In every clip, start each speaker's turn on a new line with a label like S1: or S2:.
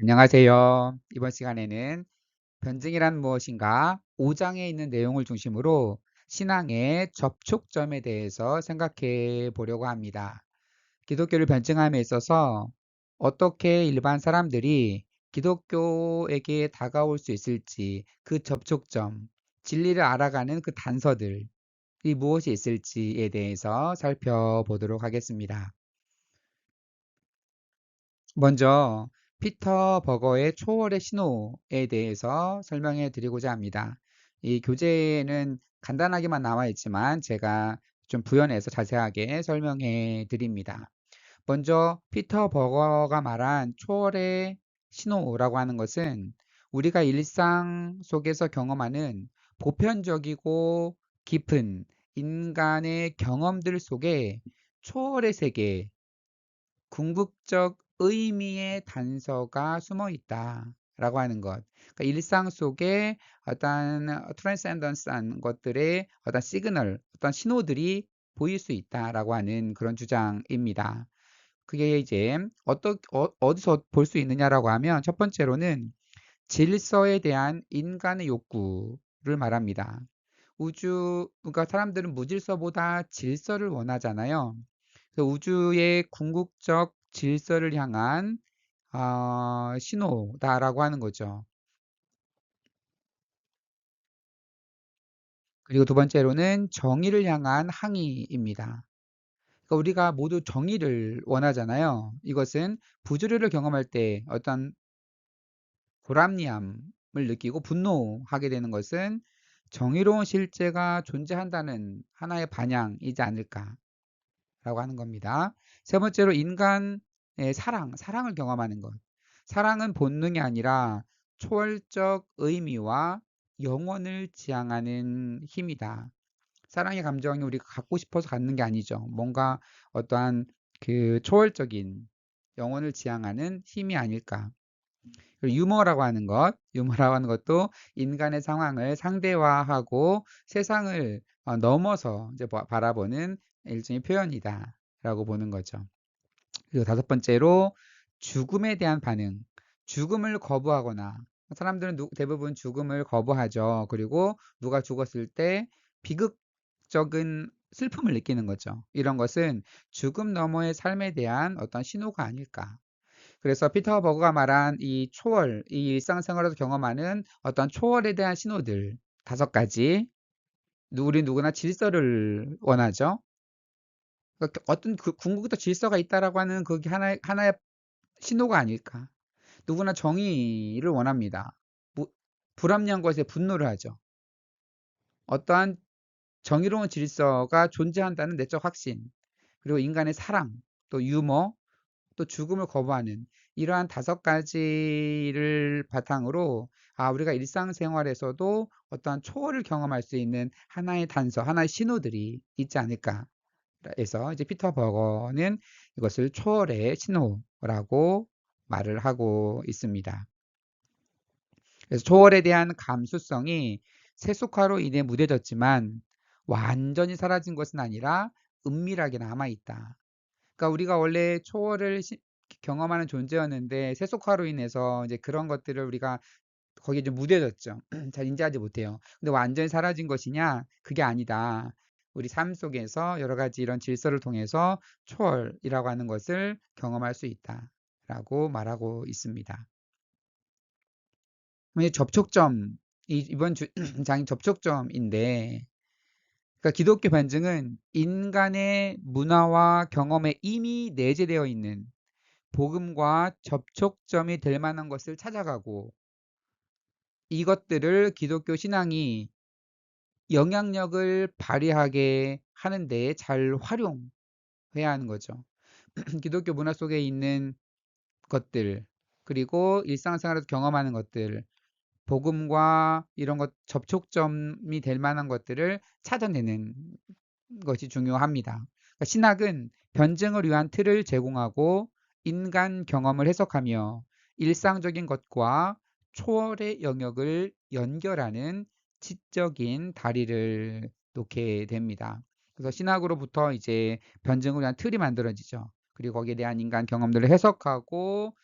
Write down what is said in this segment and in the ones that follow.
S1: 안녕하세요. 이번 시간에는 변증이란 무엇인가 5장에 있는 내용을 중심으로 신앙의 접촉점에 대해서 생각해 보려고 합니다. 기독교를 변증함에 있어서 어떻게 일반 사람들이 기독교에게 다가올 수 있을지 그 접촉점, 진리를 알아가는 그 단서들이 무엇이 있을지에 대해서 살펴보도록 하겠습니다. 먼저 피터 버거의 초월의 신호에 대해서 설명해 드리고자 합니다. 이 교재에는 간단하게만 나와 있지만 제가 좀 부연해서 자세하게 설명해 드립니다. 먼저 피터 버거가 말한 초월의 신호라고 하는 것은 우리가 일상 속에서 경험하는 보편적이고 깊은 인간의 경험들 속에 초월의 세계, 궁극적 의미의 단서가 숨어 있다라고 하는 것. 그러니까 일상 속에 어떤 트랜센던스한 것들의 어떤 시그널, 어떤 신호들이 보일 수 있다라고 하는 그런 주장입니다. 그게 이제 어디서 볼 수 있느냐라고 하면 첫 번째로는 질서에 대한 인간의 욕구를 말합니다. 그러니까 사람들은 무질서보다 질서를 원하잖아요. 그래서 우주의 궁극적 질서를 향한 신호다라고 하는 거죠. 그리고 두 번째로는 정의를 향한 항의입니다. 그러니까 우리가 모두 정의를 원하잖아요. 이것은 부조리를 경험할 때 어떤 불합리함을 느끼고 분노하게 되는 것은 정의로운 실제가 존재한다는 하나의 반향이지 않을까라고 하는 겁니다. 세 번째로 인간의 사랑을 경험하는 것. 사랑은 본능이 아니라 초월적 의미와 영혼을 지향하는 힘이다. 사랑의 감정이 우리가 갖고 싶어서 갖는 게 아니죠. 뭔가 어떠한 그 초월적인 영혼을 지향하는 힘이 아닐까. 그리고 유머라고 하는 것도 인간의 상황을 상대화하고 세상을 넘어서 이제 바라보는 일종의 표현이다라고 보는 거죠. 그리고 다섯 번째로 죽음에 대한 반응. 죽음을 거부하거나 사람들은 대부분 죽음을 거부하죠. 그리고 누가 죽었을 때 비극적인 슬픔을 느끼는 거죠. 이런 것은 죽음 너머의 삶에 대한 어떤 신호가 아닐까. 그래서 피터 버그가 말한 이 초월, 이 일상생활에서 경험하는 어떤 초월에 대한 신호들 다섯 가지. 우리 누구나 질서를 원하죠. 그러니까 어떤 궁극적 질서가 있다라고 하는 그게 하나의 신호가 아닐까. 누구나 정의를 원합니다. 불합리한 것에 분노를 하죠. 어떠한 정의로운 질서가 존재한다는 내적 확신, 그리고 인간의 사랑, 또 유머, 또 죽음을 거부하는 이러한 다섯 가지를 바탕으로 우리가 일상생활에서도 어떠한 초월을 경험할 수 있는 하나의 단서, 하나의 신호들이 있지 않을까 해서 이제 피터 버거는 이것을 초월의 신호라고 말을 하고 있습니다. 그래서 초월에 대한 감수성이 세속화로 인해 무뎌졌지만 완전히 사라진 것은 아니라 은밀하게 남아있다. 그러니까 우리가 원래 초월을 경험하는 존재였는데 세속화로 인해서 이제 그런 것들을 우리가 거기에 좀 무뎌졌죠. 잘 인지하지 못해요. 근데 완전히 사라진 것이냐? 그게 아니다. 우리 삶 속에서 여러 가지 이런 질서를 통해서 초월이라고 하는 것을 경험할 수 있다라고 말하고 있습니다. 접촉점, 이번 장이 접촉점인데, 그러니까 기독교 변증은 인간의 문화와 경험에 이미 내재되어 있는 복음과 접촉점이 될 만한 것을 찾아가고 이것들을 기독교 신앙이 영향력을 발휘하게 하는 데에 잘 활용해야 하는 거죠. 기독교 문화 속에 있는 것들, 그리고 일상생활에서 경험하는 것들, 복음과 이런 것 접촉점이 될 만한 것들을 찾아내는 것이 중요합니다. 그러니까 신학은 변증을 위한 틀을 제공하고 인간 경험을 해석하며 일상적인 것과 초월의 영역을 연결하는 지적인 다리를 놓게 됩니다. 그래서 신학으로부터 이제 변증을 위한 틀이 만들어지죠. 그리고 거기에 대한 인간 경험들을 해석하고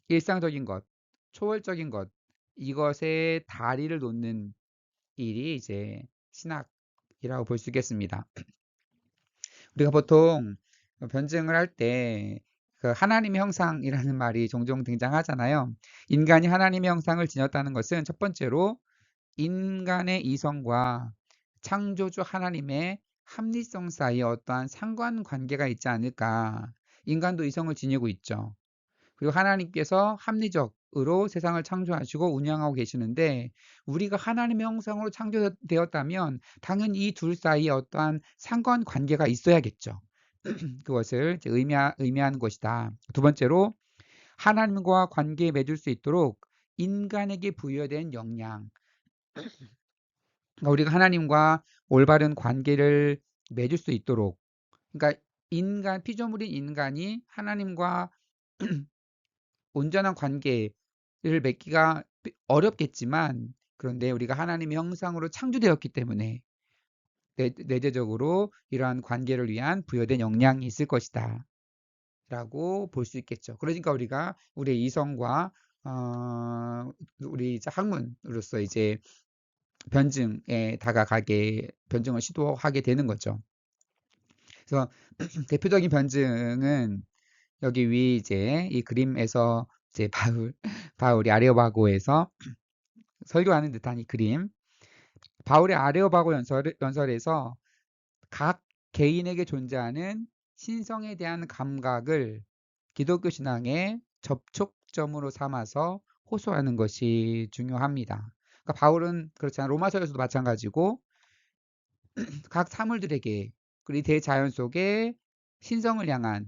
S1: 일상적인 것, 초월적인 것, 이것에 다리를 놓는 일이 이제 신학이라고 볼 수 있겠습니다. 우리가 보통 변증을 할 때 그 하나님의 형상이라는 말이 종종 등장하잖아요. 인간이 하나님의 형상을 지녔다는 것은 첫 번째로 인간의 이성과 창조주 하나님의 합리성 사이에 어떠한 상관관계가 있지 않을까. 인간도 이성을 지니고 있죠. 그리고 하나님께서 합리적으로 세상을 창조하시고 운영하고 계시는데 우리가 하나님의 형상으로 창조되었다면 당연히 이 둘 사이에 어떠한 상관관계가 있어야겠죠. 그것을 이제 의미하는 것이다. 두 번째로 하나님과 관계 맺을 수 있도록 인간에게 부여된 역량, 그러니까 우리가 하나님과 올바른 관계를 맺을 수 있도록, 그러니까 피조물인 인간이 하나님과 온전한 관계를 맺기가 어렵겠지만, 그런데 우리가 하나님의 형상으로 창조되었기 때문에 내재적으로 이러한 관계를 위한 부여된 역량이 있을 것이다 라고 볼 수 있겠죠. 그러니까 우리가 우리의 이성과 우리 이제 학문으로서 이제 변증을 시도하게 되는 거죠. 그래서 대표적인 변증은 여기 위 이제 이 그림에서 이제 바울이 아레오바고에서 설교하는 듯한 이 그림. 바울의 아레오바고 연설에서 각 개인에게 존재하는 신성에 대한 감각을 기독교 신앙의 접촉점으로 삼아서 호소하는 것이 중요합니다. 그러니까 바울은 그렇잖아요. 로마서에서도 마찬가지고 각 사물들에게 그리고 대자연 속에 신성을 향한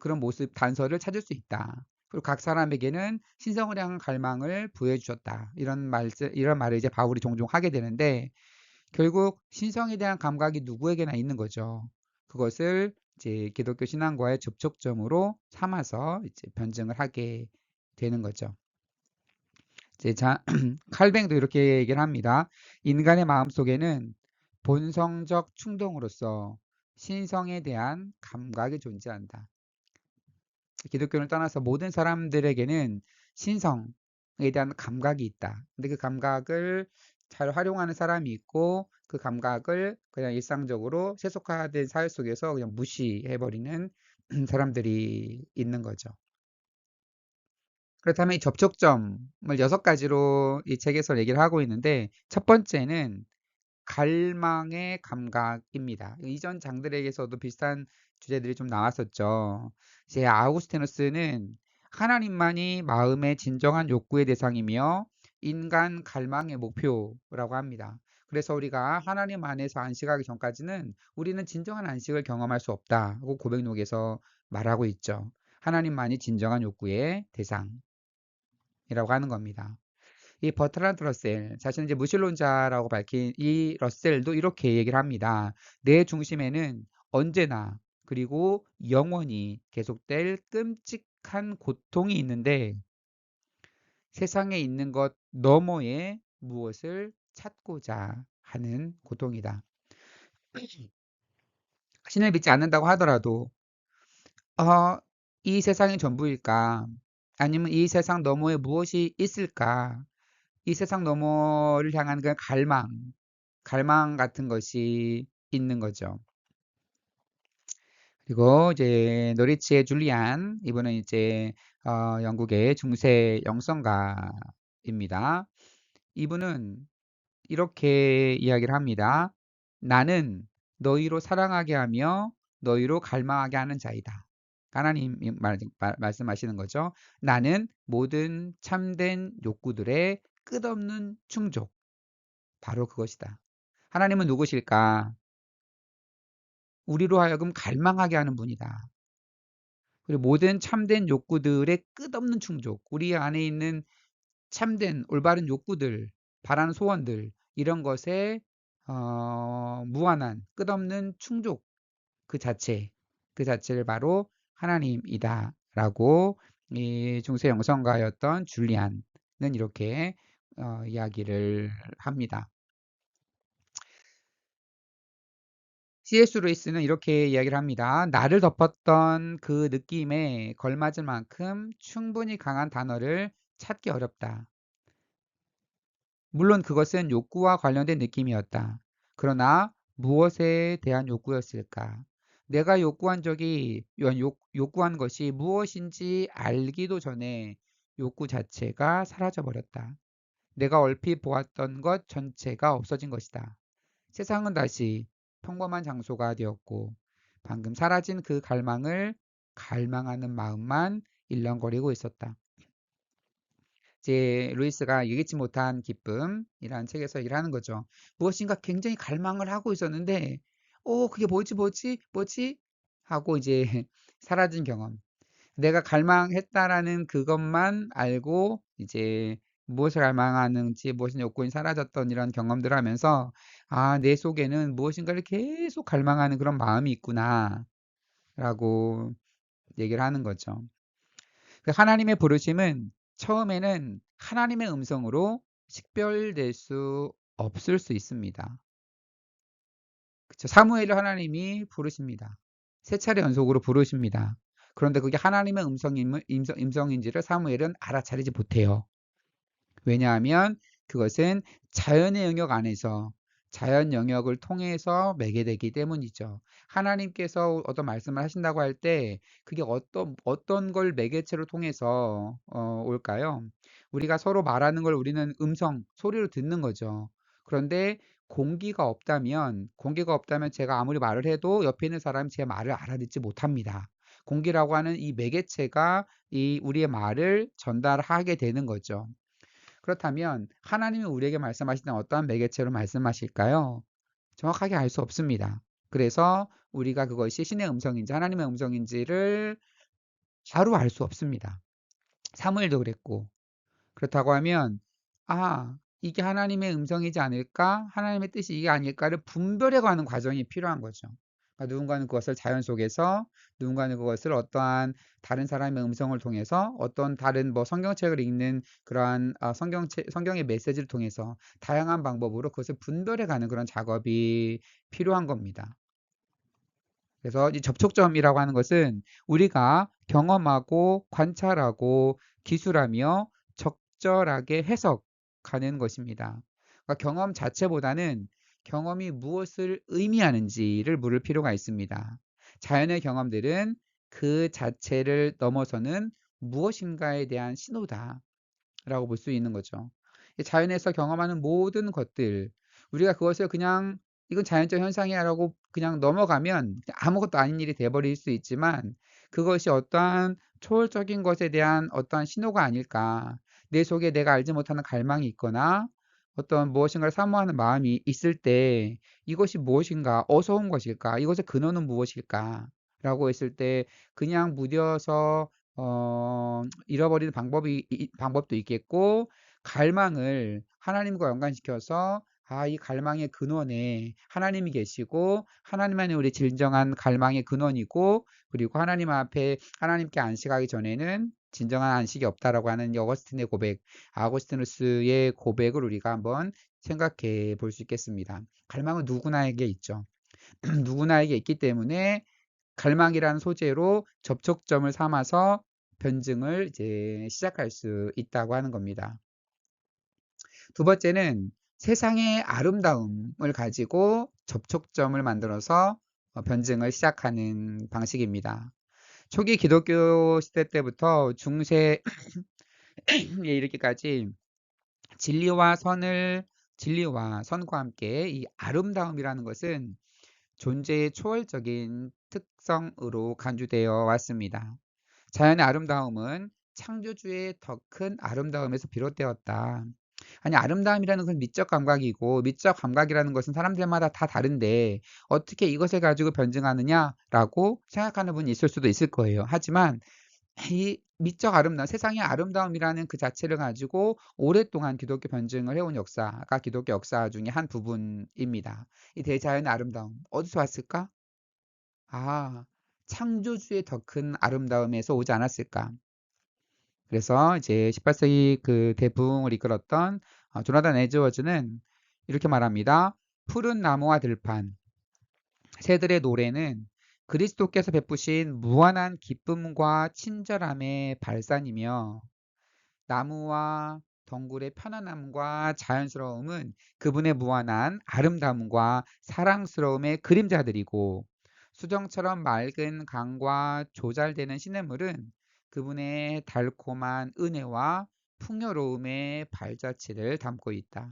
S1: 그런 모습 단서를 찾을 수 있다. 그리고 각 사람에게는 신성을 향한 갈망을 부여해 주셨다. 이런 말을 이제 바울이 종종 하게 되는데 결국 신성에 대한 감각이 누구에게나 있는 거죠. 그것을 이제 기독교 신앙과의 접촉점으로 삼아서 이제 변증을 하게 되는 거죠. 이제 칼뱅도 이렇게 얘기를 합니다. 인간의 마음 속에는 본성적 충동으로서 신성에 대한 감각이 존재한다. 기독교를 떠나서 모든 사람들에게는 신성에 대한 감각이 있다. 근데 그 감각을 잘 활용하는 사람이 있고 그 감각을 그냥 일상적으로 세속화된 사회 속에서 그냥 무시해버리는 사람들이 있는 거죠. 그렇다면 이 접촉점을 6가지로 이 책에서 얘기를 하고 있는데 첫 번째는 갈망의 감각입니다. 이전 장들에게서도 비슷한 주제들이 좀 나왔었죠. 이제 아우구스티누스는 하나님만이 마음의 진정한 욕구의 대상이며 인간 갈망의 목표라고 합니다. 그래서 우리가 하나님 안에서 안식하기 전까지는 우리는 진정한 안식을 경험할 수 없다고 고백록에서 말하고 있죠. 하나님만이 진정한 욕구의 대상이라고 하는 겁니다. 이 버트란드 러셀, 자신은 이제 무신론자라고 밝힌 이 러셀도 이렇게 얘기를 합니다. 내 중심에는 언제나 그리고 영원히 계속될 끔찍한 고통이 있는데 세상에 있는 것 너머에 무엇을 찾고자 하는 고통이다. 신을 믿지 않는다고 하더라도 어, 이 세상이 전부일까? 아니면 이 세상 너머에 무엇이 있을까? 이 세상 너머를 향한 그 갈망 같은 것이 있는 거죠. 그리고 이제 노리치의 줄리안, 이분은 이제 영국의 중세 영성가입니다. 이분은 이렇게 이야기를 합니다. 나는 너희로 사랑하게 하며 너희로 갈망하게 하는 자이다. 하나님이 말씀하시는 거죠. 나는 모든 참된 욕구들의 끝없는 충족. 바로 그것이다. 하나님은 누구실까? 우리로 하여금 갈망하게 하는 분이다. 그리고 모든 참된 욕구들의 끝없는 충족, 우리 안에 있는 참된 올바른 욕구들, 바라는 소원들, 이런 것에 무한한 끝없는 충족 그 자체를 바로 하나님이다라고 이 중세 영성가였던 줄리안은 이렇게 이야기를 합니다. C.S. 루이스는 이렇게 이야기를 합니다. 나를 덮었던 그 느낌에 걸맞을 만큼 충분히 강한 단어를 찾기 어렵다. 물론 그것은 욕구와 관련된 느낌이었다. 그러나 무엇에 대한 욕구였을까? 내가 욕구한 것이 무엇인지 알기도 전에 욕구 자체가 사라져버렸다. 내가 얼핏 보았던 것 전체가 없어진 것이다. 세상은 다시 평범한 장소가 되었고 방금 사라진 그 갈망을 갈망하는 마음만 일렁거리고 있었다. 이제 루이스가 예기치 못한 기쁨이라는 책에서 얘기를 하는 거죠. 무엇인가 굉장히 갈망을 하고 있었는데, 그게 뭐지? 하고 이제 사라진 경험. 내가 갈망했다라는 그것만 알고 이제 무엇을 갈망하는지 무엇인 욕구인 사라졌던 이런 경험들을 하면서 내 속에는 무엇인가를 계속 갈망하는 그런 마음이 있구나 라고 얘기를 하는 거죠. 하나님의 부르심은 처음에는 하나님의 음성으로 식별될 수 없을 수 있습니다. 그쵸? 사무엘을 하나님이 부르십니다. 세 차례 연속으로 부르십니다. 그런데 그게 하나님의 음성인지를 사무엘은 알아차리지 못해요. 왜냐하면 그것은 자연의 영역 안에서 자연 영역을 통해서 매개되기 때문이죠. 하나님께서 어떤 말씀을 하신다고 할 때 그게 어떤 걸 매개체로 통해서 올까요? 우리가 서로 말하는 걸 우리는 소리로 듣는 거죠. 그런데 공기가 없다면 제가 아무리 말을 해도 옆에 있는 사람이 제 말을 알아듣지 못합니다. 공기라고 하는 이 매개체가 이 우리의 말을 전달하게 되는 거죠. 그렇다면 하나님이 우리에게 말씀하실 때는 어떠한 매개체로 말씀하실까요? 정확하게 알 수 없습니다. 그래서 우리가 그것이 신의 음성인지 하나님의 음성인지를 바로 알 수 없습니다. 사무엘도 그랬고. 그렇다고 하면 이게 하나님의 음성이지 않을까? 하나님의 뜻이 이게 아닐까를 분별해 가는 과정이 필요한 거죠. 그러니까 누군가는 그것을 자연 속에서, 누군가는 그것을 어떠한 다른 사람의 음성을 통해서, 어떤 다른 뭐 성경책을 읽는 그러한 성경의 메시지를 통해서 다양한 방법으로 그것을 분별해 가는 그런 작업이 필요한 겁니다. 그래서 이 접촉점이라고 하는 것은 우리가 경험하고 관찰하고 기술하며 적절하게 해석하는 것입니다. 그러니까 경험 자체보다는 경험이 무엇을 의미하는지를 물을 필요가 있습니다. 자연의 경험들은 그 자체를 넘어서는 무엇인가에 대한 신호다. 라고 볼 수 있는 거죠. 자연에서 경험하는 모든 것들, 우리가 그것을 그냥 이건 자연적 현상이야 라고 그냥 넘어가면 아무것도 아닌 일이 돼버릴 수 있지만 그것이 어떠한 초월적인 것에 대한 어떠한 신호가 아닐까. 내 속에 내가 알지 못하는 갈망이 있거나 어떤 무엇인가를 사모하는 마음이 있을 때 이것이 무엇인가, 어디서 온 것일까, 이것의 근원은 무엇일까 라고 했을 때 그냥 무뎌서 잃어버리는 방법도 있겠고, 갈망을 하나님과 연관시켜서 이 갈망의 근원에 하나님이 계시고, 하나님 안에 우리 진정한 갈망의 근원이고, 그리고 하나님 앞에 하나님께 안식하기 전에는 진정한 안식이 없다라고 하는 아고스티누스의 고백을 우리가 한번 생각해 볼 수 있겠습니다. 갈망은 누구나에게 있죠. 누구나에게 있기 때문에 갈망이라는 소재로 접촉점을 삼아서 변증을 이제 시작할 수 있다고 하는 겁니다. 두 번째는 세상의 아름다움을 가지고 접촉점을 만들어서 변증을 시작하는 방식입니다. 초기 기독교 시대 때부터 중세에 이르기까지 진리와 선과 함께 이 아름다움이라는 것은 존재의 초월적인 특성으로 간주되어 왔습니다. 자연의 아름다움은 창조주의 더 큰 아름다움에서 비롯되었다. 아니, 아름다움이라는 건 미적 감각이고, 미적 감각이라는 것은 사람들마다 다 다른데, 어떻게 이것을 가지고 변증하느냐라고 생각하는 분이 있을 수도 있을 거예요. 하지만, 이 미적 아름다움, 세상의 아름다움이라는 그 자체를 가지고 오랫동안 기독교 변증을 해온 역사가 기독교 역사 중에 한 부분입니다. 이 대자연의 아름다움, 어디서 왔을까? 창조주의 더 큰 아름다움에서 오지 않았을까? 그래서 이제 18세기 그 대붕을 이끌었던 조나단 에즈워즈는 이렇게 말합니다. 푸른 나무와 들판, 새들의 노래는 그리스도께서 베푸신 무한한 기쁨과 친절함의 발산이며 나무와 덩굴의 편안함과 자연스러움은 그분의 무한한 아름다움과 사랑스러움의 그림자들이고 수정처럼 맑은 강과 조잘되는 시냇물은 그분의 달콤한 은혜와 풍요로움의 발자취를 담고 있다.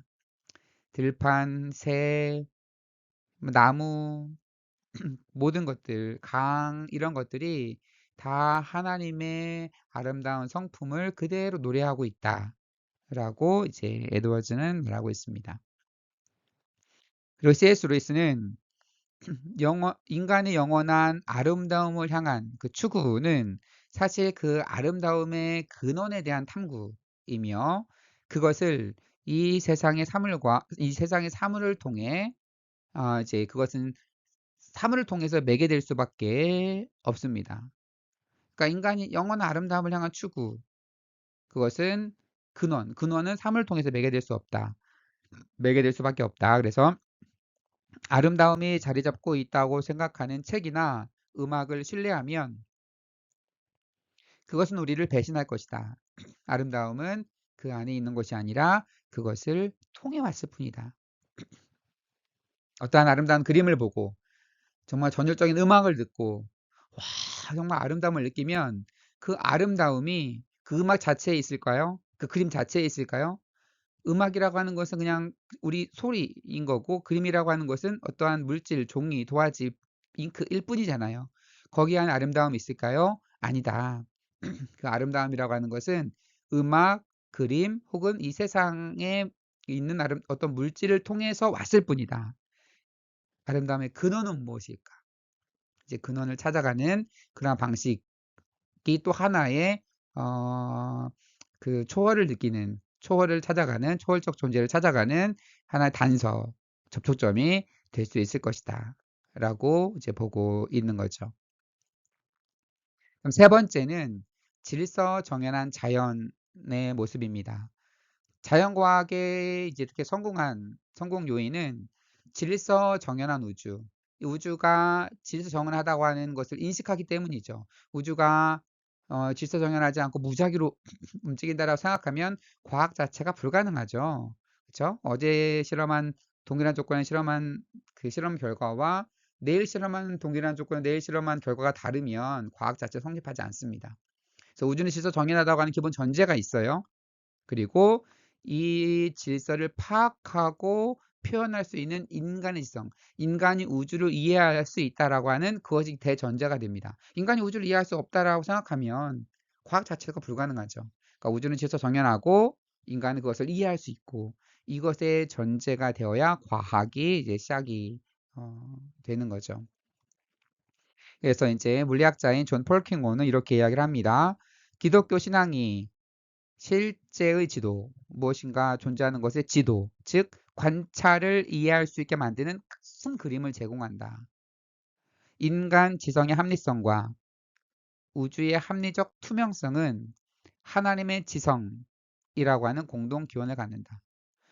S1: 들판, 새, 나무, 모든 것들, 강 이런 것들이 다 하나님의 아름다운 성품을 그대로 노래하고 있다. 라고 이제 에드워즈는 말하고 있습니다. 그리고 C.S. 루이스는 인간의 영원한 아름다움을 향한 그 추구는 사실 그 아름다움의 근원에 대한 탐구이며 그것을 이 세상의 사물을 통해 이제 그것은 사물을 통해서 매개될 수밖에 없습니다. 그러니까 인간이 영원한 아름다움을 향한 추구 그것은 근원은 사물을 통해서 매개될 수 없다. 매개될 수밖에 없다. 그래서 아름다움이 자리 잡고 있다고 생각하는 책이나 음악을 신뢰하면 그것은 우리를 배신할 것이다. 아름다움은 그 안에 있는 것이 아니라 그것을 통해 왔을 뿐이다. 어떠한 아름다운 그림을 보고 정말 전율적인 음악을 듣고 와 정말 아름다움을 느끼면 그 아름다움이 그 음악 자체에 있을까요? 그 그림 자체에 있을까요? 음악이라고 하는 것은 그냥 우리 소리인 거고 그림이라고 하는 것은 어떠한 물질, 종이, 도화지, 잉크일 뿐이잖아요. 거기에 한 아름다움이 있을까요? 아니다. 그 아름다움이라고 하는 것은 음악, 그림 혹은 이 세상에 있는 어떤 물질을 통해서 왔을 뿐이다. 아름다움의 근원은 무엇일까? 이제 근원을 찾아가는 그런 방식이 또 하나의 어, 그 초월을 찾아가는 초월적 존재를 찾아가는 하나의 단서, 접촉점이 될 수 있을 것이다. 라고 이제 보고 있는 거죠. 그럼 세 번째는 질서 정연한 자연의 모습입니다. 자연과학의 이제 이렇게 성공 요인은 질서 정연한 우주. 이 우주가 질서 정연하다고 하는 것을 인식하기 때문이죠. 우주가 질서 정연하지 않고 무작위로 움직인다라고 생각하면 과학 자체가 불가능하죠. 그렇죠? 어제 실험한 동일한 조건에 실험한 그 실험 결과와 내일 실험한 동일한 조건에 내일 실험한 결과가 다르면 과학 자체 성립하지 않습니다. 그래서 우주는 질서 정연하다고 하는 기본 전제가 있어요. 그리고 이 질서를 파악하고 표현할 수 있는 인간의 지성, 인간이 우주를 이해할 수 있다라고 하는 그것이 대전제가 됩니다. 인간이 우주를 이해할 수 없다라고 생각하면 과학 자체가 불가능하죠. 그러니까 우주는 질서 정연하고 인간은 그것을 이해할 수 있고 이것의 전제가 되어야 과학이 이제 시작이 되는 거죠. 그래서 이제 물리학자인 존 폴킹호는 이렇게 이야기를 합니다. 기독교 신앙이 실제의 지도, 무엇인가 존재하는 것의 지도, 즉 관찰을 이해할 수 있게 만드는 큰 그림을 제공한다. 인간 지성의 합리성과 우주의 합리적 투명성은 하나님의 지성이라고 하는 공동 기원을 갖는다.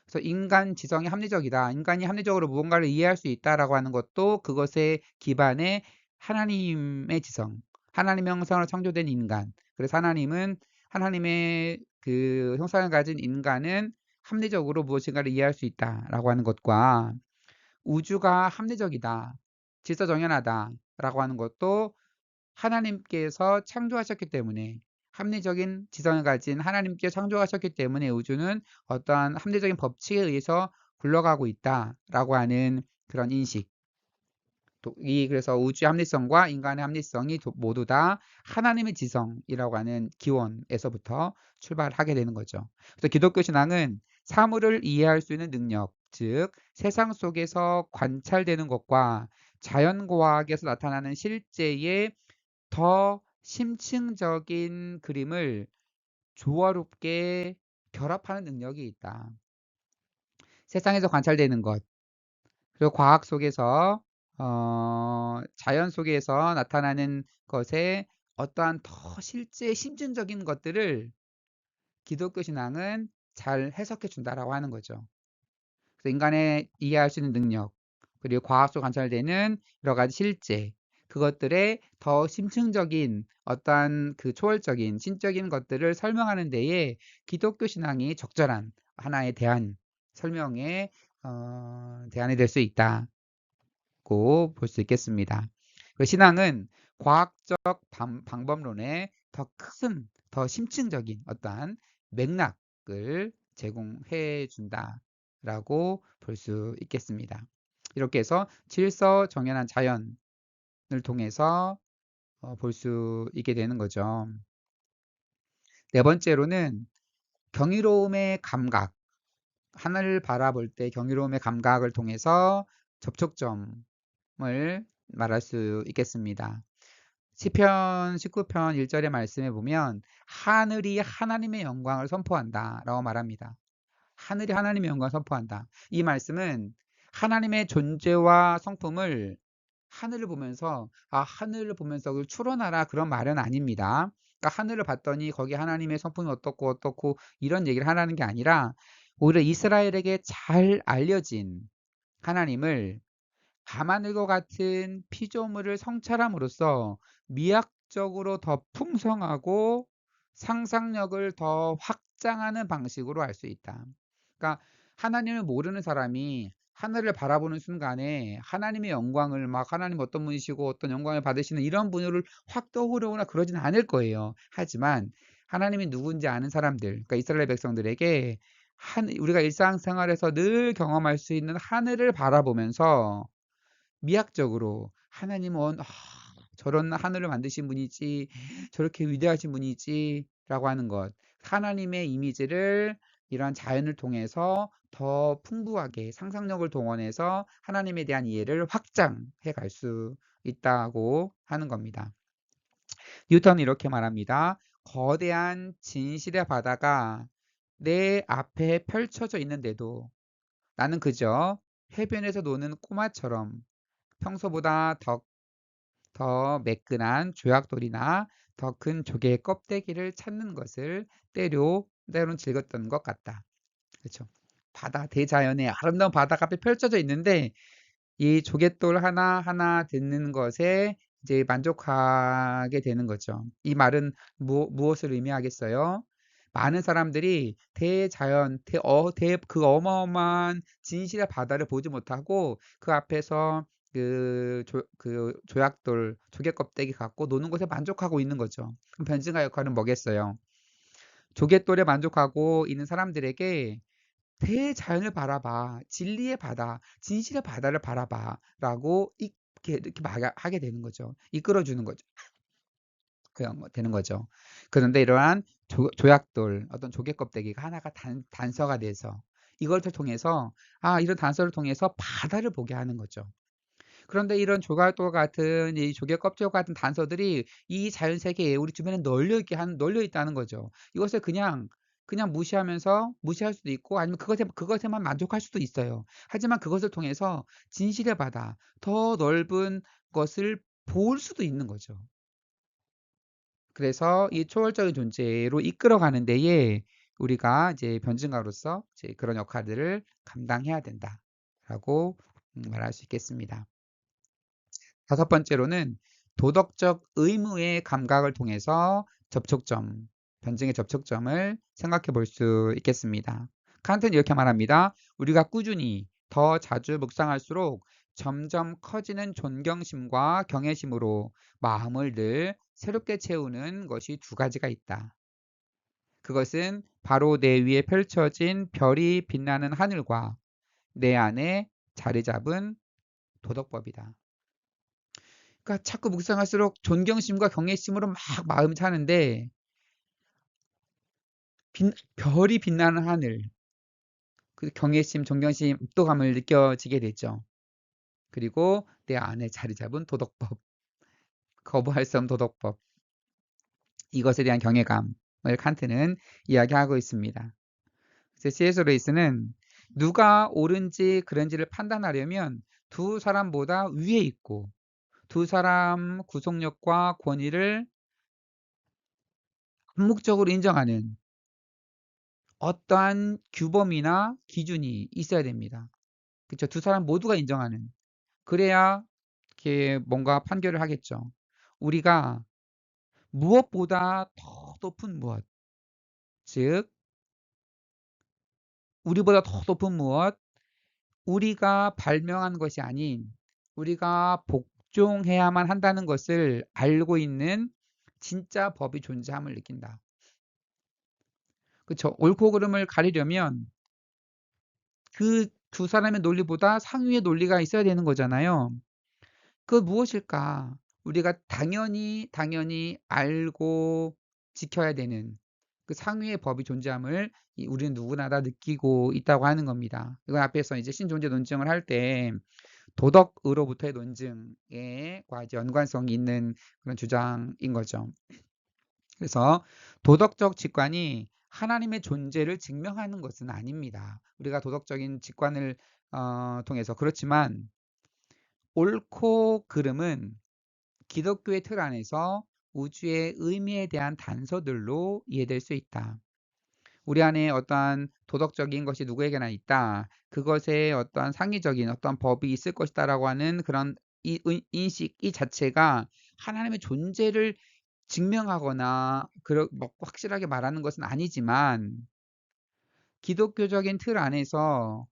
S1: 그래서 인간 지성이 합리적이다. 인간이 합리적으로 무언가를 이해할 수 있다라고 하는 것도 그것의 기반에 하나님의 지성, 하나님의 형상으로 창조된 인간. 그래서 하나님은 하나님의 그 형상을 가진 인간은 합리적으로 무엇인가를 이해할 수 있다라고 하는 것과 우주가 합리적이다, 질서정연하다라고 하는 것도 하나님께서 창조하셨기 때문에 합리적인 지성을 가진 하나님께 창조하셨기 때문에 우주는 어떠한 합리적인 법칙에 의해서 굴러가고 있다라고 하는 그런 인식. 그래서 우주의 합리성과 인간의 합리성이 모두 다 하나님의 지성이라고 하는 기원에서부터 출발하게 되는 거죠. 그래서 기독교 신앙은 사물을 이해할 수 있는 능력, 즉 세상 속에서 관찰되는 것과 자연과학에서 나타나는 실제의 더 심층적인 그림을 조화롭게 결합하는 능력이 있다. 세상에서 관찰되는 것, 그리고 과학 속에서, 자연 속에서 나타나는 것에 어떠한 더 실제 심층적인 것들을 기독교 신앙은 잘 해석해 준다라고 하는 거죠. 그래서 인간의 이해할 수 있는 능력, 그리고 과학적으로 관찰되는 여러 가지 실제, 그것들의 더 심층적인 어떠한 그 초월적인 신적인 것들을 설명하는 데에 기독교 신앙이 적절한 하나의 대안, 설명의 대안이 될 수 있다고 볼 수 있겠습니다. 그 신앙은 과학적 방법론에 더 큰, 더 심층적인 어떠한 맥락을 제공해 준다라고 볼 수 있겠습니다. 이렇게 해서 질서정연한 자연을 통해서 볼 수 있게 되는 거죠. 네 번째로는 경이로움의 감각, 하늘을 바라볼 때 경이로움의 감각을 통해서 접촉점을 말할 수 있겠습니다. 시편 19편 1절의 말씀에 보면 하늘이 하나님의 영광을 선포한다 라고 말합니다. 하늘이 하나님의 영광을 선포한다. 이 말씀은 하나님의 존재와 성품을 하늘을 보면서 하늘을 보면서 그걸 추론하라 그런 말은 아닙니다. 그러니까 하늘을 봤더니 거기 하나님의 성품이 어떻고 어떻고 이런 얘기를 하라는 게 아니라 오히려 이스라엘에게 잘 알려진 하나님을 밤하늘과 같은 피조물을 성찰함으로써 미학적으로 더 풍성하고 상상력을 더 확장하는 방식으로 알 수 있다. 그러니까 하나님을 모르는 사람이 하늘을 바라보는 순간에 하나님의 영광을 막 하나님 어떤 분이시고 어떤 영광을 받으시는 이런 분을 확 떠오르거나 그러진 않을 거예요. 하지만 하나님이 누군지 아는 사람들, 그러니까 이스라엘 백성들에게 우리가 일상생활에서 늘 경험할 수 있는 하늘을 바라보면서 미학적으로 하나님은 저런 하늘을 만드신 분이지 저렇게 위대하신 분이지라고 하는 것, 하나님의 이미지를 이러한 자연을 통해서 더 풍부하게 상상력을 동원해서 하나님에 대한 이해를 확장해 갈 수 있다고 하는 겁니다. 뉴턴은 이렇게 말합니다. 거대한 진실의 바다가 내 앞에 펼쳐져 있는데도 나는 그저 해변에서 노는 꼬마처럼 평소보다 더 매끈한 조약돌이나 더 큰 조개의 껍데기를 찾는 것을 때로는 즐겼던 것 같다. 그렇죠. 바다, 대자연의 아름다운 바다가 앞에 펼쳐져 있는데 이 조갯돌 하나하나 듣는 것에 이제 만족하게 되는 거죠. 이 말은 무엇을 의미하겠어요? 많은 사람들이 대자연, 그 어마어마한 진실의 바다를 보지 못하고 그 앞에서 그 조약돌, 조개 껍데기 갖고 노는 것에 만족하고 있는 거죠. 그럼 변증가 역할은 뭐겠어요? 조갯돌에 만족하고 있는 사람들에게 대자연을 바라봐, 진리의 바다, 진실의 바다를 바라봐라고 이렇게 하게 되는 거죠. 이끌어주는 거죠. 되는 거죠. 그런데 이러한 조약돌, 어떤 조개 껍데기가 하나가 단서가 돼서 이걸 통해서 이런 단서를 통해서 바다를 보게 하는 거죠. 그런데 이런 조각돌 같은 이 조개 껍질 같은 단서들이 이 자연 세계에 우리 주변에 널려 있다는 거죠. 이것을 그냥 무시하면서 무시할 수도 있고 아니면 그것에만 만족할 수도 있어요. 하지만 그것을 통해서 진실의 바다, 더 넓은 것을 볼 수도 있는 거죠. 그래서 이 초월적인 존재로 이끌어가는 데에 우리가 이제 변증가로서 이제 그런 역할들을 감당해야 된다라고 말할 수 있겠습니다. 다섯 번째로는 도덕적 의무의 감각을 통해서 변증의 접촉점을 생각해 볼 수 있겠습니다. 칸트는 이렇게 말합니다. 우리가 꾸준히 더 자주 묵상할수록 점점 커지는 존경심과 경외심으로 마음을 늘 새롭게 채우는 것이 두 가지가 있다. 그것은 바로 내 위에 펼쳐진 별이 빛나는 하늘과 내 안에 자리 잡은 도덕법이다. 그러니까 자꾸 묵상할수록 존경심과 경외심으로 막 마음이 차는데 별이 빛나는 하늘, 그 경외심, 존경심, 압도감을 느껴지게 되죠. 그리고 내 안에 자리 잡은 도덕법, 거부할 수 없는 도덕법, 이것에 대한 경외감을 칸트는 이야기하고 있습니다. 그래서 C.S. 루이스는 누가 옳은지 그른지를 판단하려면 두 사람보다 위에 있고 두 사람 구속력과 권위를 암묵적으로 인정하는 어떠한 규범이나 기준이 있어야 됩니다. 그렇죠. 두 사람 모두가 인정하는. 그래야 이렇게 뭔가 판결을 하겠죠. 우리가 무엇보다 더 높은 무엇, 즉 우리보다 더 높은 무엇, 우리가 발명한 것이 아닌 우리가 복종해야만 한다는 것을 알고 있는 진짜 법이 존재함을 느낀다. 그쵸? 옳고 그름을 가리려면 그 두 사람의 논리보다 상위의 논리가 있어야 되는 거잖아요. 그 무엇일까? 우리가 당연히 알고 지켜야 되는 그 상위의 법이 존재함을 우리는 누구나 다 느끼고 있다고 하는 겁니다. 이건 앞에서 이제 신존재 논증을 할 때 도덕으로부터의 논증에 과제 연관성이 있는 그런 주장인 거죠. 그래서 도덕적 직관이 하나님의 존재를 증명하는 것은 아닙니다. 우리가 도덕적인 직관을 통해서 그렇지만 옳고 그름은 기독교의 틀 안에서 우주의 의미에 대한 단서들로 이해될 수 있다. 우리 안에 어떠한 도덕적인 것이 누구에게나 있다. 그것에 어떠한 상위적인 어떤 법이 있을 것이다라고 하는 그런 인식 이 자체가 하나님의 존재를 증명하거나 뭐 확실하게 말하는 것은 아니지만 기독교적인 틀 안에서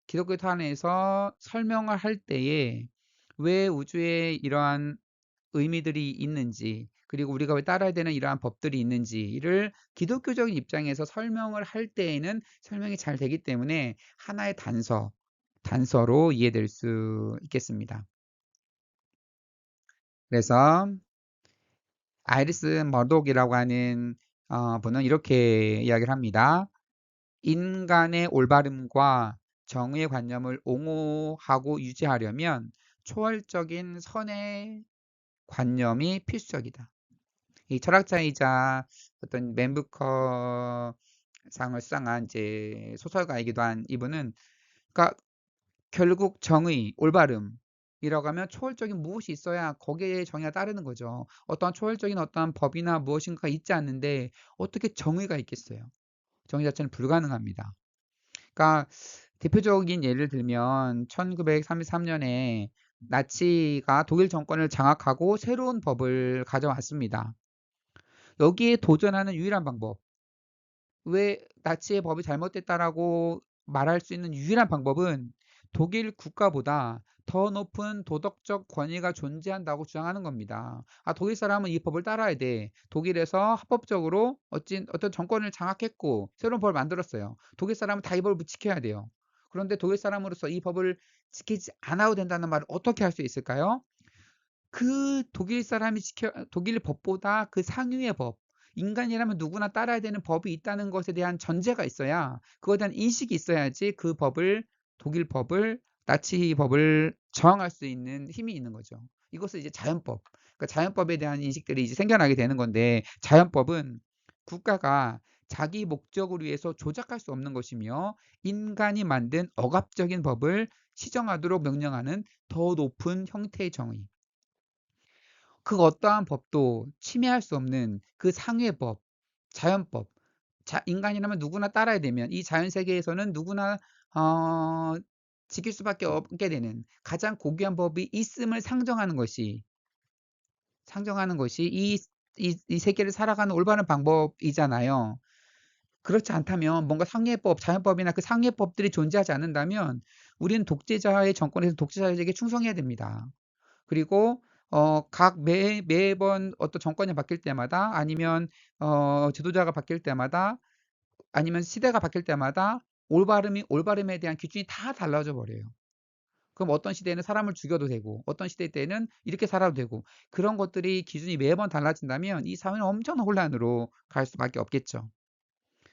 S1: 기독교 틀 안에서 설명을 할 때에 왜 우주에 이러한 의미들이 있는지 그리고 우리가 왜 따라야 되는 이러한 법들이 있는지를 기독교적인 입장에서 설명을 할 때에는 설명이 잘 되기 때문에 하나의 단서로 이해될 수 있겠습니다. 그래서 아이리스 머독이라고 하는 분은 이렇게 이야기를 합니다. 인간의 올바름과 정의의 관념을 옹호하고 유지하려면 초월적인 선의 관념이 필수적이다. 이 철학자이자 어떤 맨 부커 상을 수상한 이제 소설가이기도 한 이분은 그러니까 결국 정의, 올바름이라고 하면 초월적인 무엇이 있어야 거기에 정의가 따르는 거죠. 어떠한 초월적인 어떠한 법이나 무엇인가가 있지 않는데 어떻게 정의가 있겠어요? 정의 자체는 불가능합니다. 그러니까 대표적인 예를 들면 1933년에 나치가 독일 정권을 장악하고 새로운 법을 가져왔습니다. 여기에 도전하는 유일한 방법, 왜 나치의 법이 잘못됐다라고 말할 수 있는 유일한 방법은 독일 국가보다 더 높은 도덕적 권위가 존재한다고 주장하는 겁니다. 독일 사람은 이 법을 따라야 돼. 독일에서 합법적으로 어떤 정권을 장악했고 새로운 법을 만들었어요. 독일 사람은 다 이 법을 지켜야 돼요. 그런데 독일 사람으로서 이 법을 지키지 않아도 된다는 말을 어떻게 할 수 있을까요? 그 독일 법보다 그 상위의 법, 인간이라면 누구나 따라야 되는 법이 있다는 것에 대한 전제가 있어야, 그거에 대한 인식이 있어야지 독일 법을, 나치 법을 저항할 수 있는 힘이 있는 거죠. 이것은 이제 자연법, 그러니까 자연법에 대한 인식들이 이제 생겨나게 되는 건데, 자연법은 국가가 자기 목적을 위해서 조작할 수 없는 것이며, 인간이 만든 억압적인 법을 시정하도록 명령하는 더 높은 형태의 정의. 그 어떠한 법도 침해할 수 없는 그 상위의 법, 자연법, 인간이라면 누구나 따라야 되면 이 자연 세계에서는 누구나 어, 지킬 수밖에 없게 되는 가장 고귀한 법이 있음을 상정하는 것이 이 세계를 살아가는 올바른 방법이잖아요. 그렇지 않다면 뭔가 상위법, 자연법이나 그 상위법들이 존재하지 않는다면 우리는 독재자의 정권에서 독재자에게 충성해야 됩니다. 그리고 매번 어떤 정권이 바뀔 때마다 아니면 지도자가 바뀔 때마다 아니면 시대가 바뀔 때마다 올바름에 대한 기준이 다 달라져 버려요. 그럼 어떤 시대에는 사람을 죽여도 되고 어떤 시대 때는 이렇게 살아도 되고 그런 것들이 기준이 매번 달라진다면 이 사회는 엄청난 혼란으로 갈 수밖에 없겠죠.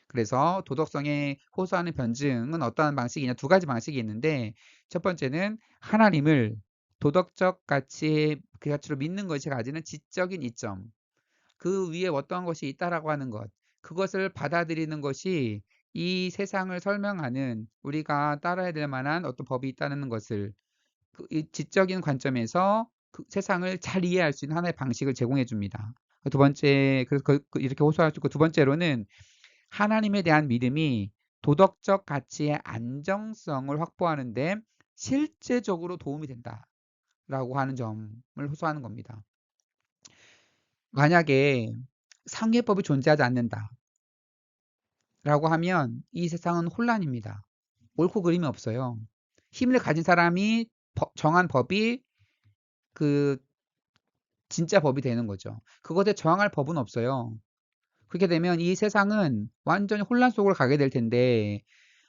S1: 그래서 도덕성에 호소하는 변증은 어떠한 방식이냐 두 가지 방식이 있는데 첫 번째는 하나님을 도덕적 그 가치로 믿는 것이 가지는 지적인 이점 그 위에 어떠한 것이 있다라고 하는 것 그것을 받아들이는 것이 이 세상을 설명하는 우리가 따라야 될 만한 어떤 법이 있다는 것을 이 지적인 관점에서 그 세상을 잘 이해할 수 있는 하나의 방식을 제공해 줍니다. 두 번째 그래서 이렇게 호소할 수 있고 두 번째로는 하나님에 대한 믿음이 도덕적 가치의 안정성을 확보하는 데 실제적으로 도움이 된다. 하는 점을 호소하는 겁니다. 만약에 상위법이 존재하지 않는다라고 하면 이 세상은 혼란입니다. 옳고 그름이 없어요. 힘을 가진 사람이 정한 법이 그 진짜 법이 되는 거죠. 그것에 저항할 법은 없어요. 그렇게 되면 이 세상은 완전히 혼란 속으로 가게 될 텐데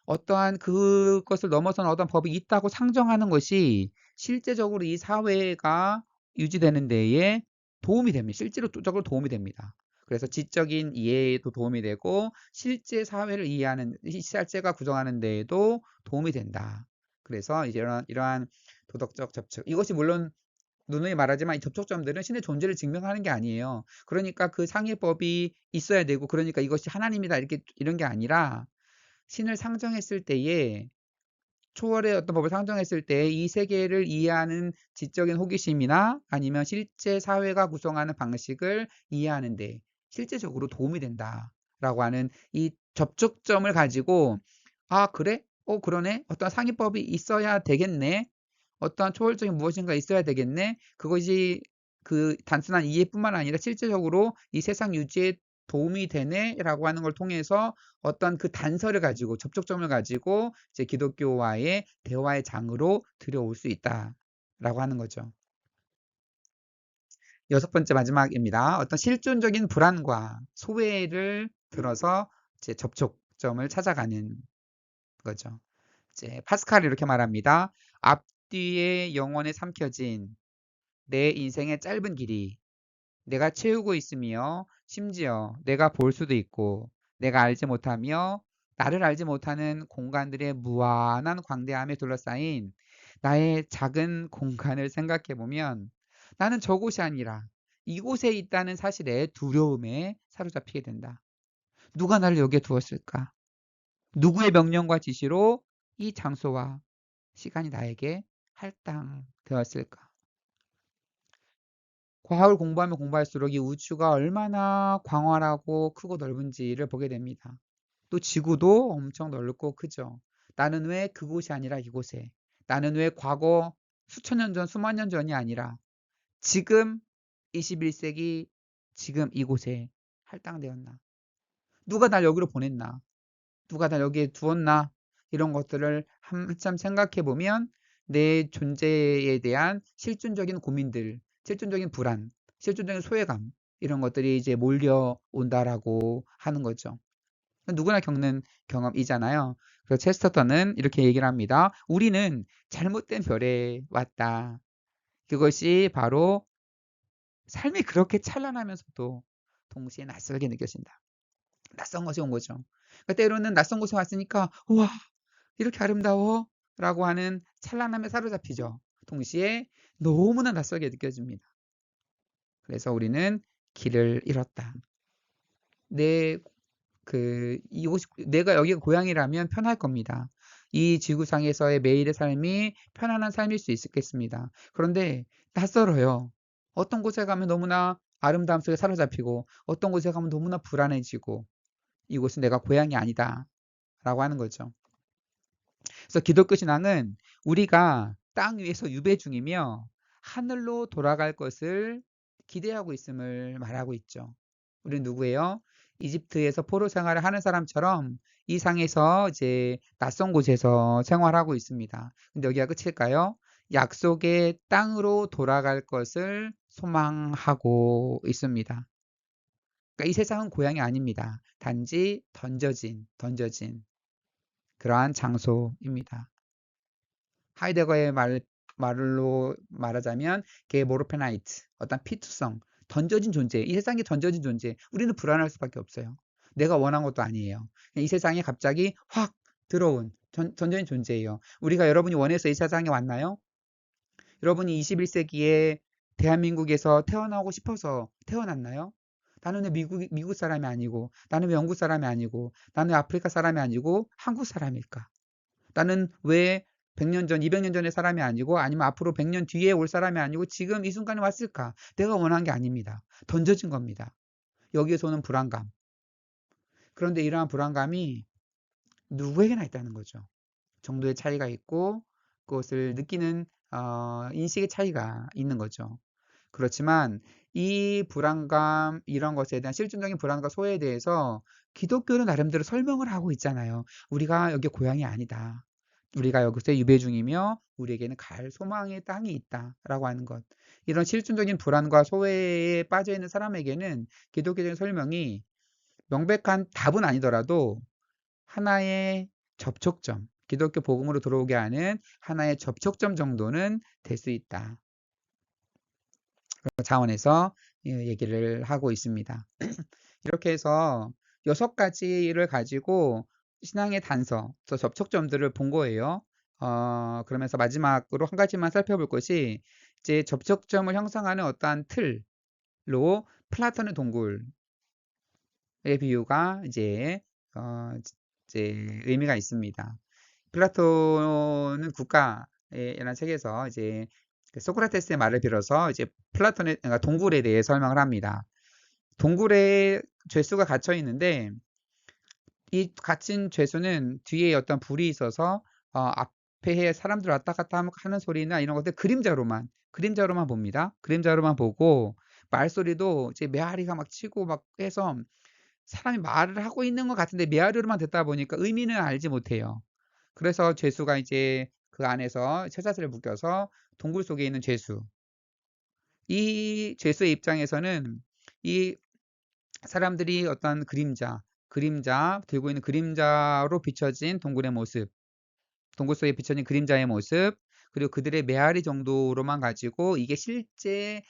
S1: 어떠한 그것을 넘어서는 어떤 법이 있다고 상정하는 것이 실제적으로 이 사회가 유지되는 데에 도움이 됩니다. 실제적으로 도움이 됩니다. 그래서 지적인 이해에도 도움이 되고 실제 사회를 이해하는 실제가 구성하는 데에도 도움이 된다. 그래서 이제 이러한 도덕적 접촉 이것이 물론 누누이 말하지만 이 접촉점들은 신의 존재를 증명하는 게 아니에요. 그러니까 그 상해법이 있어야 되고 그러니까 이것이 하나님이다 이렇게 이런 게 아니라 신을 상정했을 때에 초월의 어떤 법을 상정했을 때 이 세계를 이해하는 지적인 호기심이나 아니면 실제 사회가 구성하는 방식을 이해하는 데 실제적으로 도움이 된다라고 하는 이 접촉점을 가지고 아 그래? 그러네? 어떤 상위법이 있어야 되겠네? 어떠한 초월적인 무엇인가 있어야 되겠네? 그것이 그 단순한 이해뿐만 아니라 실제적으로 이 세상 유지에 도움이 되네라고 하는 걸 통해서 어떤 그 단서를 가지고 접촉점을 가지고 이제 기독교와의 대화의 장으로 들여올 수 있다라고 하는 거죠. 여섯 번째 마지막입니다. 어떤 실존적인 불안과 소외를 들어서 이제 접촉점을 찾아가는 거죠. 이제 파스칼이 이렇게 말합니다. 앞뒤에 영혼에 삼켜진 내 인생의 짧은 길이 내가 채우고 있으며 심지어 내가 볼 수도 있고 내가 알지 못하며 나를 알지 못하는 공간들의 무한한 광대함에 둘러싸인 나의 작은 공간을 생각해 보면 나는 저곳이 아니라 이곳에 있다는 사실에 두려움에 사로잡히게 된다. 누가 나를 여기에 두었을까? 누구의 명령과 지시로 이 장소와 시간이 나에게 할당되었을까? 과학을 공부하면 공부할수록 이 우주가 얼마나 광활하고 크고 넓은지를 보게 됩니다. 또 지구도 엄청 넓고 크죠. 나는 왜 그곳이 아니라 이곳에, 나는 왜 과거 수천 년 전, 수만 년 전이 아니라 지금 21세기 지금 이곳에 할당되었나? 누가 날 여기로 보냈나? 누가 날 여기에 두었나? 이런 것들을 한참 생각해 보면 내 존재에 대한 실존적인 고민들, 실존적인 불안, 실존적인 소외감 이런 것들이 이제 몰려온다라고 하는 거죠. 누구나 겪는 경험이잖아요. 그래서 체스터턴은 이렇게 얘기를 합니다. 우리는 잘못된 별에 왔다. 그것이 바로 삶이 그렇게 찬란하면서도 동시에 낯설게 느껴진다. 낯선 것이 온 거죠. 그러니까 때로는 낯선 곳에 왔으니까 우와 이렇게 아름다워 라고 하는 찬란함에 사로잡히죠. 동시에 너무나 낯설게 느껴집니다. 그래서 우리는 길을 잃었다. 내 이곳이 내가 여기가 고향이라면 편할 겁니다. 이 지구상에서의 매일의 삶이 편안한 삶일 수 있겠습니다. 그런데 낯설어요. 어떤 곳에 가면 너무나 아름다움 속에 사로잡히고 어떤 곳에 가면 너무나 불안해지고 이곳은 내가 고향이 아니다 라고 하는 거죠. 그래서 기독교 신앙은 우리가 땅 위에서 유배 중이며 하늘로 돌아갈 것을 기대하고 있음을 말하고 있죠. 우리는 누구예요? 이집트에서 포로 생활을 하는 사람처럼 이 상에서 이제 낯선 곳에서 생활하고 있습니다. 근데 여기가 끝일까요? 약속의 땅으로 돌아갈 것을 소망하고 있습니다. 그러니까 이 세상은 고향이 아닙니다. 단지 던져진 그러한 장소입니다. 하이데거의 말로 말하자면 게모르페나이트 어떤 피투성 던져진 존재 이 세상에 던져진 존재 우리는 불안할 수밖에 없어요. 내가 원한 것도 아니에요. 이 세상에 갑자기 확 들어온 던져진 존재예요. 우리가 여러분이 원해서 이 세상에 왔나요? 여러분이 21세기에 대한민국에서 태어나고 싶어서 태어났나요? 나는 왜 미국 사람이 아니고 나는 왜 영국 사람이 아니고 나는 왜 아프리카 사람이 아니고 한국 사람일까? 나는 왜 100년 전, 200년 전의 사람이 아니고 아니면 앞으로 100년 뒤에 올 사람이 아니고 지금 이 순간에 왔을까? 내가 원한 게 아닙니다. 던져진 겁니다. 여기에서 오는 불안감. 그런데 이러한 불안감이 누구에게나 있다는 거죠. 정도의 차이가 있고 그것을 느끼는 인식의 차이가 있는 거죠. 그렇지만 이 불안감, 이런 것에 대한 실존적인 불안과 소외에 대해서 기독교는 나름대로 설명을 하고 있잖아요. 우리가 여기 고향이 아니다. 우리가 여기서 유배 중이며 우리에게는 갈 소망의 땅이 있다라고 하는 것. 이런 실존적인 불안과 소외에 빠져 있는 사람에게는 기독교적인 설명이 명백한 답은 아니더라도 하나의 접촉점, 기독교 복음으로 들어오게 하는 하나의 접촉점 정도는 될 수 있다. 차원에서 얘기를 하고 있습니다. 이렇게 해서 6가지를 가지고 신앙의 단서, 또 접촉점들을 본 거예요. 그러면서 마지막으로 한 가지만 살펴볼 것이 이제 접촉점을 형성하는 어떠한 틀로 플라톤의 동굴의 비유가 어, 이제 의미가 있습니다. 플라톤은 국가라는 책에서 이제 소크라테스의 말을 빌어서 이제 플라톤의 그러니까 동굴에 대해 설명을 합니다. 동굴에 죄수가 갇혀 있는데 이 갇힌 죄수는 뒤에 어떤 불이 있어서 앞에 사람들 왔다 갔다 하는 소리나 이런 것들 그림자로만 봅니다. 그림자로만 보고 말소리도 이제 메아리가 막 치고 막 해서 사람이 말을 하고 있는 것 같은데 메아리로만 듣다 보니까 의미는 알지 못해요. 그래서 죄수가 이제 그 안에서 쇠사슬을 묶여서 동굴 속에 있는 죄수. 이 죄수의 입장에서는 이 사람들이 어떤 그림자 들고 있는 그림자로 비춰진 동굴의 모습, 동굴 속에 비춰진 그림자의 모습, 그리고 그들의 메아리 정도로만 가지고 이게 실제의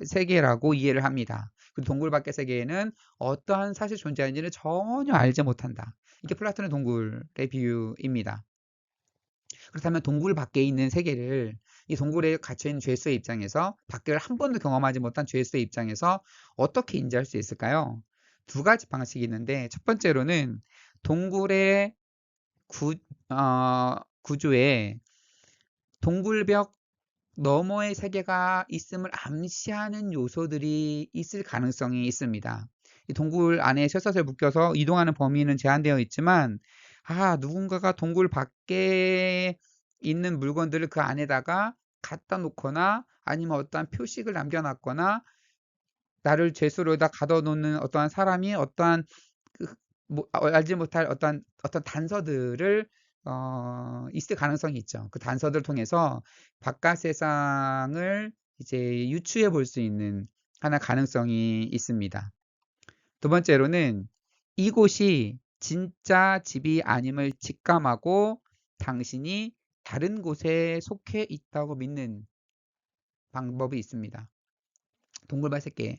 S1: 세계라고 이해를 합니다. 그리고 동굴 밖의 세계에는 어떠한 사실 존재하는지는 전혀 알지 못한다. 이게 플라톤의 동굴의 비유입니다. 그렇다면 동굴 밖에 있는 세계를 이 동굴에 갇혀있는 죄수의 입장에서 밖을 한 번도 경험하지 못한 죄수의 입장에서 어떻게 인지할 수 있을까요? 2가지 방식이 있는데 첫 번째로는 동굴의 구조에 동굴벽 너머의 세계가 있음을 암시하는 요소들이 있을 가능성이 있습니다. 이 동굴 안에 쇠사슬 묶여서 이동하는 범위는 제한되어 있지만 누군가가 동굴 밖에 있는 물건들을 그 안에다가 갖다 놓거나 아니면 어떠한 표식을 남겨놨거나 나를 죄수로다 가둬놓는 어떠한 사람이 어떠한 알지 못할 어떤 단서들을 있을 가능성이 있죠. 그 단서들을 통해서 바깥 세상을 이제 유추해 볼 수 있는 하나 가능성이 있습니다. 2번째로는 이곳이 진짜 집이 아님을 직감하고 당신이 다른 곳에 속해 있다고 믿는 방법이 있습니다. 동굴 새끼.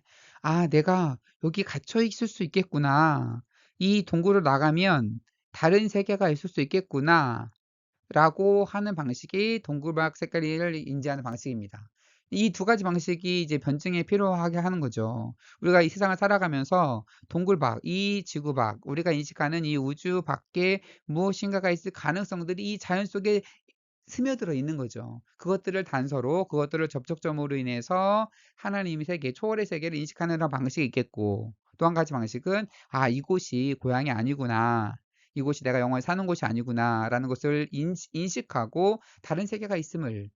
S1: 내가 여기 갇혀 있을 수 있겠구나. 이 동굴을 나가면 다른 세계가 있을 수 있겠구나. 라고 하는 방식이 동굴박 색깔을 인지하는 방식입니다. 이 2가지 방식이 이제 변증에 필요하게 하는 거죠. 우리가 이 세상을 살아가면서 동굴박, 이 지구박, 우리가 인식하는 이 우주 밖에 무엇인가가 있을 가능성들이 이 자연 속에 스며들어 있는 거죠. 그것들을 단서로, 그것들을 접촉점으로 인해서 하나님의 세계, 초월의 세계를 인식하는 방식이 있겠고, 또 한 가지 방식은 이곳이 고향이 아니구나. 이곳이 내가 영원히 사는 곳이 아니구나 라는 것을 인식하고 다른 세계가 있음을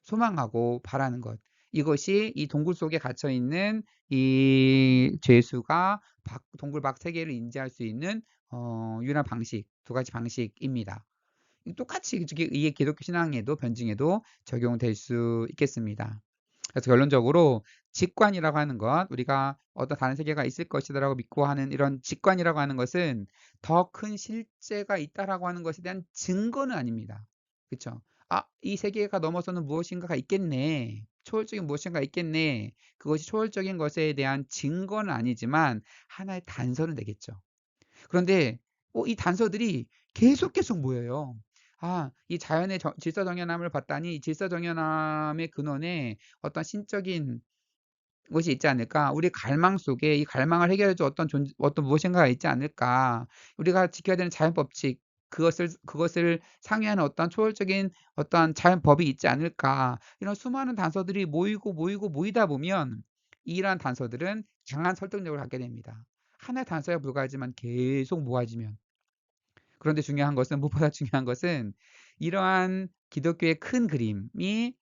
S1: 소망하고 바라는 것. 이것이 이 동굴 속에 갇혀 있는 이 죄수가 동굴 밖 세계를 인지할 수 있는 유일한 방식, 2가지 방식입니다. 똑같이 이게 기독교 신앙에도 변증에도 적용될 수 있겠습니다. 그래서 결론적으로 직관이라고 하는 것, 우리가 어떤 다른 세계가 있을 것이다라고 믿고 하는 이런 직관이라고 하는 것은 더 큰 실제가 있다라고 하는 것에 대한 증거는 아닙니다. 그렇죠? 이 세계가 넘어서는 무엇인가가 있겠네. 초월적인 무엇인가 있겠네. 그것이 초월적인 것에 대한 증거는 아니지만 하나의 단서는 되겠죠. 그런데 이 단서들이 계속 모여요. 이 자연의 질서정연함을 봤다니 이 질서정연함의 근원에 어떤 신적인 것이 있지 않을까? 우리 갈망 속에 이 갈망을 해결해 줄 어떤 무엇인가가 있지 않을까? 우리가 지켜야 되는 자연 법칙, 그것을 상회하는 어떤 초월적인 어떤 자연 법이 있지 않을까? 이런 수많은 단서들이 모이다 보면 이러한 단서들은 강한 설득력을 갖게 됩니다. 하나의 단서에 불과하지만 계속 모아지면. 그런데 무엇보다 중요한 것은 이러한 기독교의 큰 그림이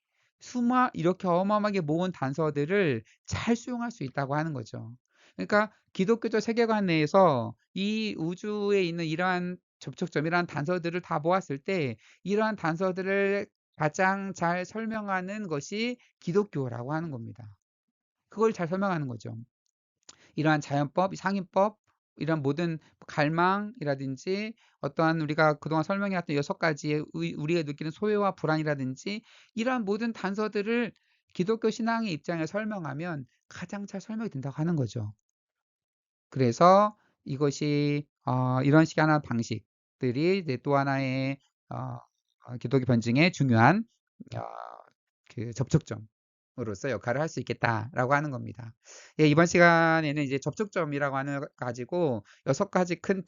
S1: 이렇게 어마어마하게 모은 단서들을 잘 수용할 수 있다고 하는 거죠. 그러니까 기독교적 세계관 내에서 이 우주에 있는 이러한 접촉점, 이러한 단서들을 다 모았을 때 이러한 단서들을 가장 잘 설명하는 것이 기독교라고 하는 겁니다. 그걸 잘 설명하는 거죠. 이러한 자연법, 상인법, 이런 모든 갈망이라든지 어떠한 우리가 그동안 설명해왔던 6가지의 우리가 느끼는 소외와 불안이라든지 이러한 모든 단서들을 기독교 신앙의 입장에 설명하면 가장 잘 설명이 된다고 하는 거죠. 그래서 이것이 이런 식의 하나 방식들이 이제 또 하나의 기독교 변증의 중요한 어, 그 접촉점으로서 역할을 할 수 있겠다라고 하는 겁니다. 예, 이번 시간에는 이제 접촉점이라고 하는 거 가지고 6가지 큰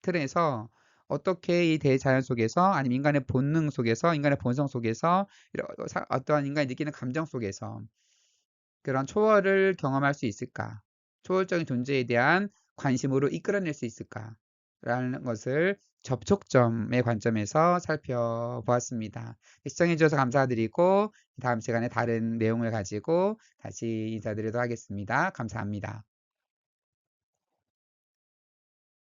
S1: 틀에서 어떻게 이 대자연 속에서 아니면 인간의 본능 속에서 인간의 본성 속에서 어떠한 인간이 느끼는 감정 속에서 그런 초월을 경험할 수 있을까? 초월적인 존재에 대한 관심으로 이끌어낼 수 있을까? 라는 것을 접촉점의 관점에서 살펴보았습니다. 시청해 주셔서 감사드리고 다음 시간에 다른 내용을 가지고 다시 인사드리도록 하겠습니다. 감사합니다.